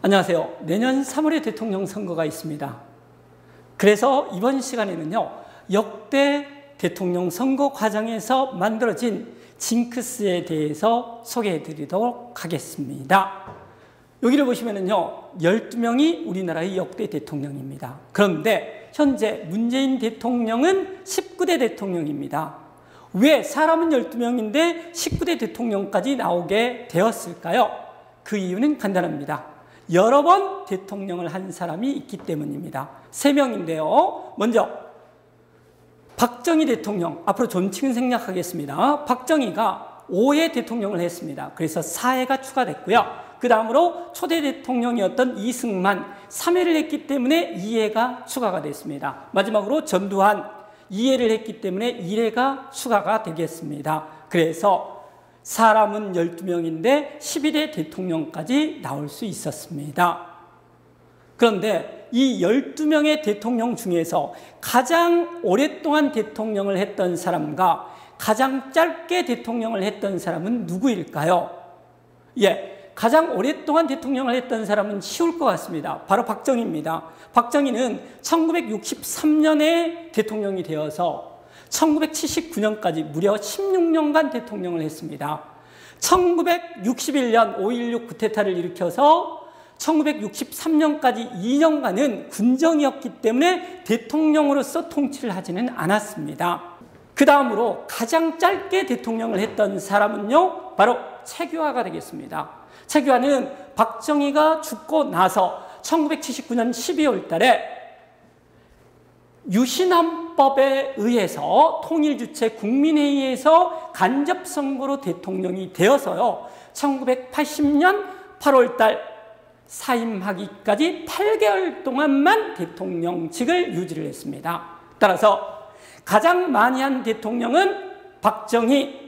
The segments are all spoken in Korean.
안녕하세요. 내년 3월에 대통령 선거가 있습니다. 그래서 이번 시간에는요, 역대 대통령 선거 과정에서 만들어진 징크스에 대해서 소개해 드리도록 하겠습니다. 여기를 보시면은요, 12명이 우리나라의 역대 대통령입니다. 그런데 현재 문재인 대통령은 19대 대통령입니다. 왜 사람은 12명인데 19대 대통령까지 나오게 되었을까요? 그 이유는 간단합니다. 여러 번 대통령을 한 사람이 있기 때문입니다. 3명인데요. 먼저 박정희 대통령, 앞으로 존칭은 생략하겠습니다. 박정희가 5회 대통령을 했습니다. 그래서 4회가 추가됐고요. 그 다음으로 초대 대통령이었던 이승만 3회를 했기 때문에 2회가 추가가 됐습니다. 마지막으로 전두환 2회를 했기 때문에 1회가 추가가 되겠습니다. 그래서 사람은 12명인데 11대 대통령까지 나올 수 있었습니다. 그런데 이 12명의 대통령 중에서 가장 오랫동안 대통령을 했던 사람과 가장 짧게 대통령을 했던 사람은 누구일까요? 가장 오랫동안 대통령을 했던 사람은 쉬울 것 같습니다. 바로 박정희입니다. 박정희는 1963년에 대통령이 되어서 1979년까지 무려 16년간 대통령을 했습니다. 1961년 5.16 쿠데타를 일으켜서 1963년까지 2년간은 군정이었기 때문에 대통령으로서 통치를 하지는 않았습니다. 그 다음으로 가장 짧게 대통령을 했던 사람은요, 바로 최규하가 되겠습니다. 최규하는 박정희가 죽고 나서 1979년 12월 달에 유신헌법에 의해서 통일주체 국민회의에서 간접선거로 대통령이 되어서요, 1980년 8월 달 사임하기까지 8개월 동안만 대통령직을 유지를 했습니다. 따라서 가장 많이 한 대통령은 박정희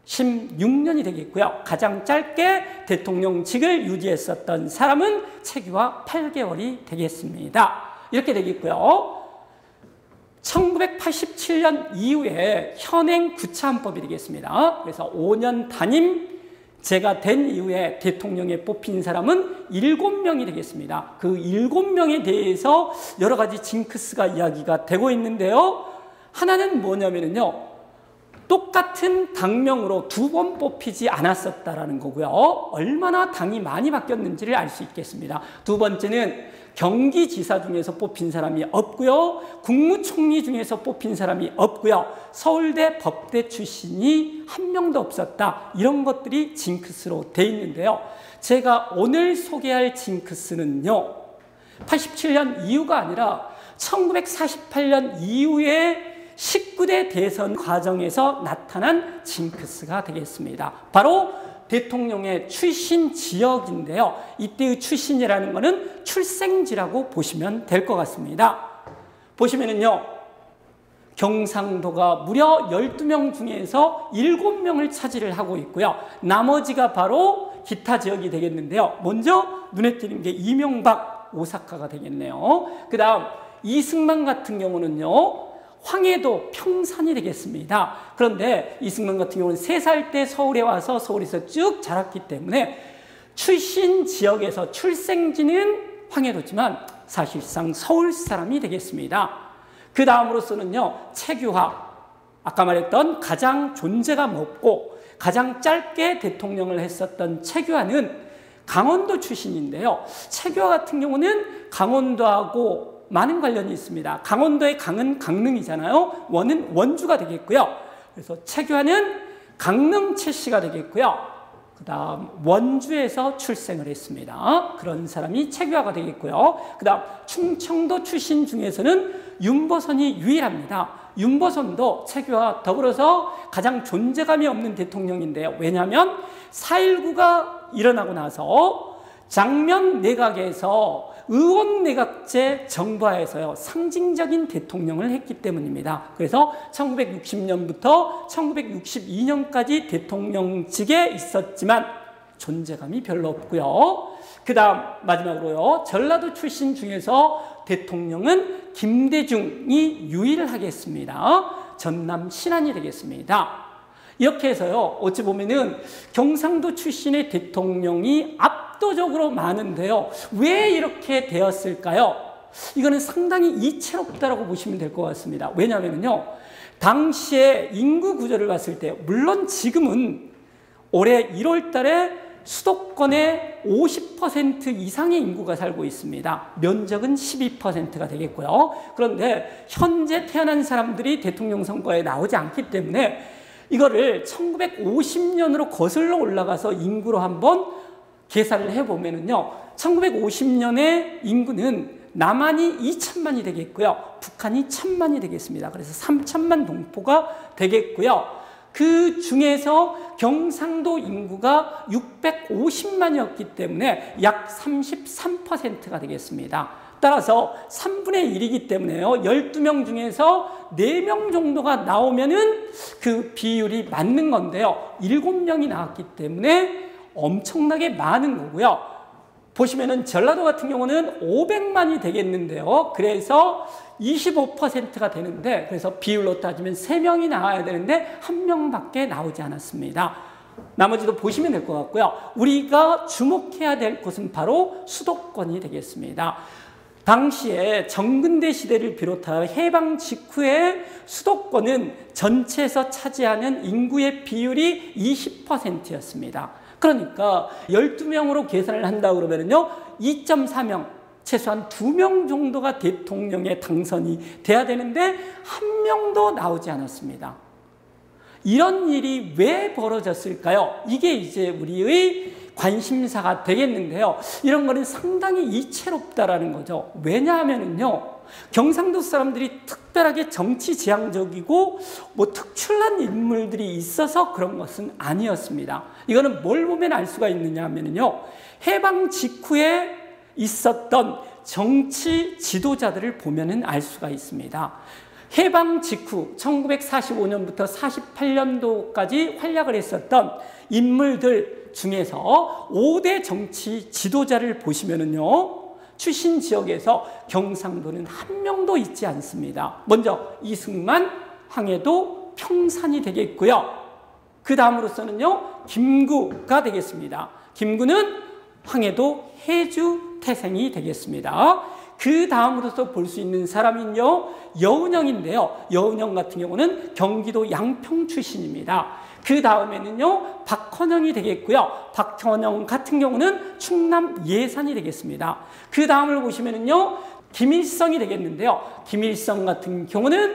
16년이 되겠고요. 가장 짧게 대통령직을 유지했었던 사람은 최규하 8개월이 되겠습니다. 이렇게 되겠고요. 1987년 이후에 현행 구차헌법이 되겠습니다. 그래서 5년 단임제가 된 이후에 대통령에 뽑힌 사람은 7명이 되겠습니다. 그 7명에 대해서 여러 가지 징크스가 이야기가 되고 있는데요. 하나는 뭐냐면요, 똑같은 당명으로 2번 뽑히지 않았었다라는 거고요. 얼마나 당이 많이 바뀌었는지를 알 수 있겠습니다. 두 번째는 경기지사 중에서 뽑힌 사람이 없고요. 국무총리 중에서 뽑힌 사람이 없고요. 서울대 법대 출신이 한 명도 없었다. 이런 것들이 징크스로 돼 있는데요. 제가 오늘 소개할 징크스는요, 87년 이후가 아니라 1948년 이후에 19대 대선 과정에서 나타난 징크스가 되겠습니다. 바로 대통령의 출신 지역인데요. 이때의 출신이라는 것은 출생지라고 보시면 될 것 같습니다. 보시면은요, 경상도가 무려 12명 중에서 7명을 차지를 하고 있고요. 나머지가 바로 기타 지역이 되겠는데요. 먼저 눈에 띄는 게 이명박, 오사카가 되겠네요. 그 다음 이승만 같은 경우는요, 황해도, 평산이 되겠습니다. 그런데 이승만 같은 경우는 3살 때 서울에 와서 서울에서 쭉 자랐기 때문에 출신 지역에서 출생지는 황해도지만 사실상 서울 사람이 되겠습니다. 그 다음으로서는요, 최규하, 아까 말했던 가장 존재감 없고 가장 짧게 대통령을 했었던 최규하는 강원도 출신인데요. 최규하 같은 경우는 강원도하고 많은 관련이 있습니다. 강원도의 강은 강릉이잖아요. 원은 원주가 되겠고요. 그래서 최규하는 강릉 최씨가 되겠고요. 그 다음 원주에서 출생을 했습니다. 그런 사람이 최규하가 되겠고요. 그 다음 충청도 출신 중에서는 윤보선이 유일합니다. 윤보선도 최규하 더불어서 가장 존재감이 없는 대통령인데요. 왜냐하면 4.19가 일어나고 나서 장면 내각에서 의원내각제 정부하에서요, 상징적인 대통령을 했기 때문입니다. 그래서 1960년부터 1962년까지 대통령직에 있었지만 존재감이 별로 없고요. 그 다음 마지막으로요, 전라도 출신 중에서 대통령은 김대중이 유일하겠습니다. 전남 신안이 되겠습니다. 이렇게 해서요, 어찌 보면은 경상도 출신의 대통령이 압도적으로 많은데요. 왜 이렇게 되었을까요? 이거는 상당히 이채롭다라고 보시면 될 것 같습니다. 왜냐하면요, 당시에 인구 구조를 봤을 때, 물론 지금은 올해 1월 달에 수도권에 50% 이상의 인구가 살고 있습니다. 면적은 12%가 되겠고요. 그런데 현재 태어난 사람들이 대통령 선거에 나오지 않기 때문에 이거를 1950년으로 거슬러 올라가서 인구로 한번 계산을 해보면은요, 1950년의 인구는 남한이 2천만이 되겠고요. 북한이 1,000만이 되겠습니다. 그래서 3천만 동포가 되겠고요. 그 중에서 경상도 인구가 650만이었기 때문에 약 33%가 되겠습니다. 따라서 3분의 1이기 때문에요. 12명 중에서 4명 정도가 나오면은 그 비율이 맞는 건데요. 7명이 나왔기 때문에 엄청나게 많은 거고요. 보시면은 전라도 같은 경우는 500만이 되겠는데요. 그래서 25%가 되는데, 그래서 비율로 따지면 3명이 나와야 되는데 1명밖에 나오지 않았습니다. 나머지도 보시면 될 것 같고요. 우리가 주목해야 될 곳은 바로 수도권이 되겠습니다. 당시에 정근대 시대를 비롯하여 해방 직후에 수도권은 전체에서 차지하는 인구의 비율이 20%였습니다. 그러니까 12명으로 계산을 한다 그러면요, 2.4명, 최소한 2명 정도가 대통령에 당선이 돼야 되는데 1명도 나오지 않았습니다. 이런 일이 왜 벌어졌을까요? 이게 이제 우리의 관심사가 되겠는데요. 이런 거는 상당히 이채롭다라는 거죠. 왜냐하면요, 경상도 사람들이 특별하게 정치 지향적이고 뭐 특출난 인물들이 있어서 그런 것은 아니었습니다. 이거는 뭘 보면 알 수가 있느냐 하면요, 해방 직후에 있었던 정치 지도자들을 보면은 알 수가 있습니다. 해방 직후 1945년부터 48년도까지 활약을 했었던 인물들 중에서 5대 정치 지도자를 보시면은요, 출신 지역에서 경상도는 1명도 있지 않습니다. 먼저 이승만, 황해도, 평산이 되겠고요. 그 다음으로서는요, 김구가 되겠습니다. 김구는 황해도, 해주, 태생이 되겠습니다. 그 다음으로서 볼 수 있는 사람은요, 여운형인데요. 여운형 같은 경우는 경기도 양평 출신입니다. 그 다음에는요, 박헌영이 되겠고요. 박헌영 같은 경우는 충남 예산이 되겠습니다. 그 다음을 보시면은요, 김일성이 되겠는데요. 김일성 같은 경우는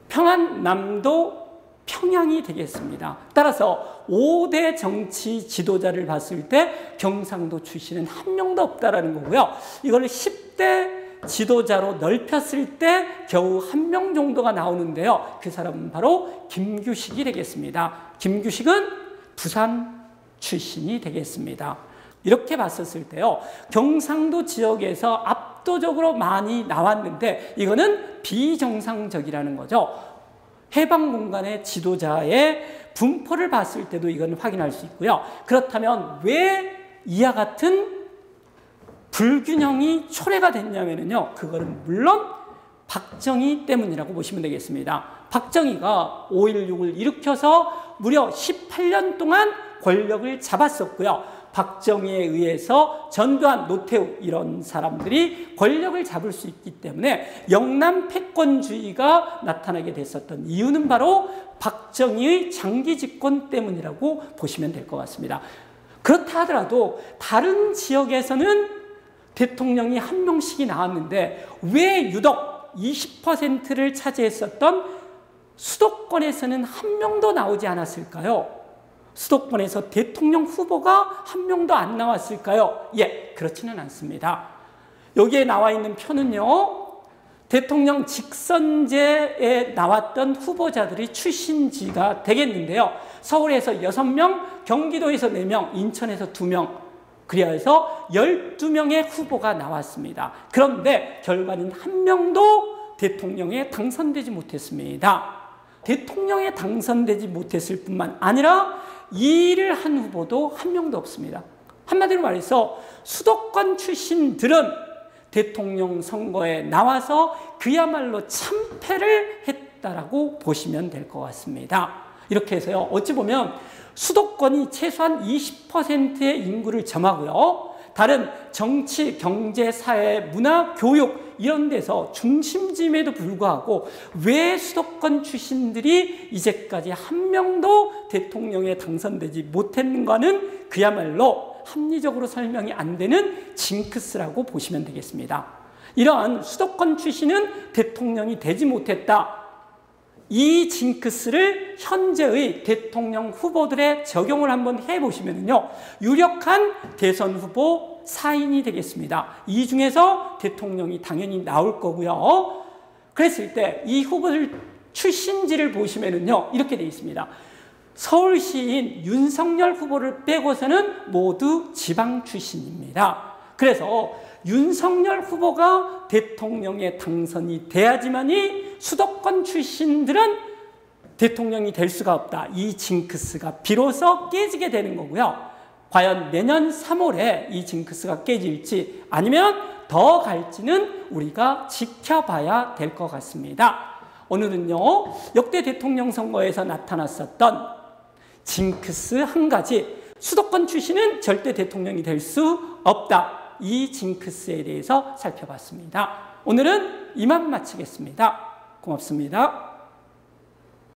평안남도 평양이 되겠습니다. 따라서 5대 정치 지도자를 봤을 때 경상도 출신은 1명도 없다라는 거고요. 이걸 10대 지도자로 넓혔을 때 겨우 1명 정도가 나오는데요. 그 사람은 바로 김규식이 되겠습니다. 김규식은 부산 출신이 되겠습니다. 이렇게 봤었을 때요, 경상도 지역에서 압도적으로 많이 나왔는데 이거는 비정상적이라는 거죠. 해방 공간의 지도자의 분포를 봤을 때도 이건 확인할 수 있고요. 그렇다면 왜 이와 같은 불균형이 초래가 됐냐면요, 그거는 물론 박정희 때문이라고 보시면 되겠습니다. 박정희가 5.16을 일으켜서 무려 18년 동안 권력을 잡았었고요. 박정희에 의해서 전두환, 노태우 이런 사람들이 권력을 잡을 수 있기 때문에 영남 패권주의가 나타나게 됐었던 이유는 바로 박정희의 장기 집권 때문이라고 보시면 될 것 같습니다. 그렇다 하더라도 다른 지역에서는 대통령이 1명씩이 나왔는데 왜 유독 20%를 차지했었던 수도권에서는 1명도 나오지 않았을까요? 수도권에서 대통령 후보가 1명도 안 나왔을까요? 예, 그렇지는 않습니다. 여기에 나와 있는 표는요, 대통령 직선제에 나왔던 후보자들이 출신지가 되겠는데요. 서울에서 6명, 경기도에서 4명, 인천에서 2명, 그래서 12명의 후보가 나왔습니다. 그런데 결과는 1명도 대통령에 당선되지 못했습니다. 대통령에 당선되지 못했을 뿐만 아니라 이 일을 한 후보도 1명도 없습니다. 한마디로 말해서 수도권 출신들은 대통령 선거에 나와서 그야말로 참패를 했다라고 보시면 될 것 같습니다. 이렇게 해서요, 어찌 보면 수도권이 최소한 20%의 인구를 점하고요. 다른 정치, 경제, 사회, 문화, 교육 이런 데서 중심지임에도 불구하고 왜 수도권 출신들이 이제까지 한 명도 대통령에 당선되지 못했는가는 그야말로 합리적으로 설명이 안 되는 징크스라고 보시면 되겠습니다. 이러한 수도권 출신은 대통령이 되지 못했다. 이 징크스를 현재의 대통령 후보들의 적용을 한번 해보시면요. 유력한 대선 후보 4인이 되겠습니다. 이 중에서 대통령이 당연히 나올 거고요. 그랬을 때 이 후보들 출신지를 보시면요. 이렇게 되어 있습니다. 서울시인 윤석열 후보를 빼고서는 모두 지방 출신입니다. 그래서 윤석열 후보가 대통령에 당선이 돼야지만이 수도권 출신들은 대통령이 될 수가 없다. 이 징크스가 비로소 깨지게 되는 거고요. 과연 내년 3월에 이 징크스가 깨질지 아니면 더 갈지는 우리가 지켜봐야 될 것 같습니다. 오늘은요, 역대 대통령 선거에서 나타났었던 징크스 한 가지, 수도권 출신은 절대 대통령이 될 수 없다. 이 징크스에 대해서 살펴봤습니다. 오늘은 이만 마치겠습니다. 고맙습니다.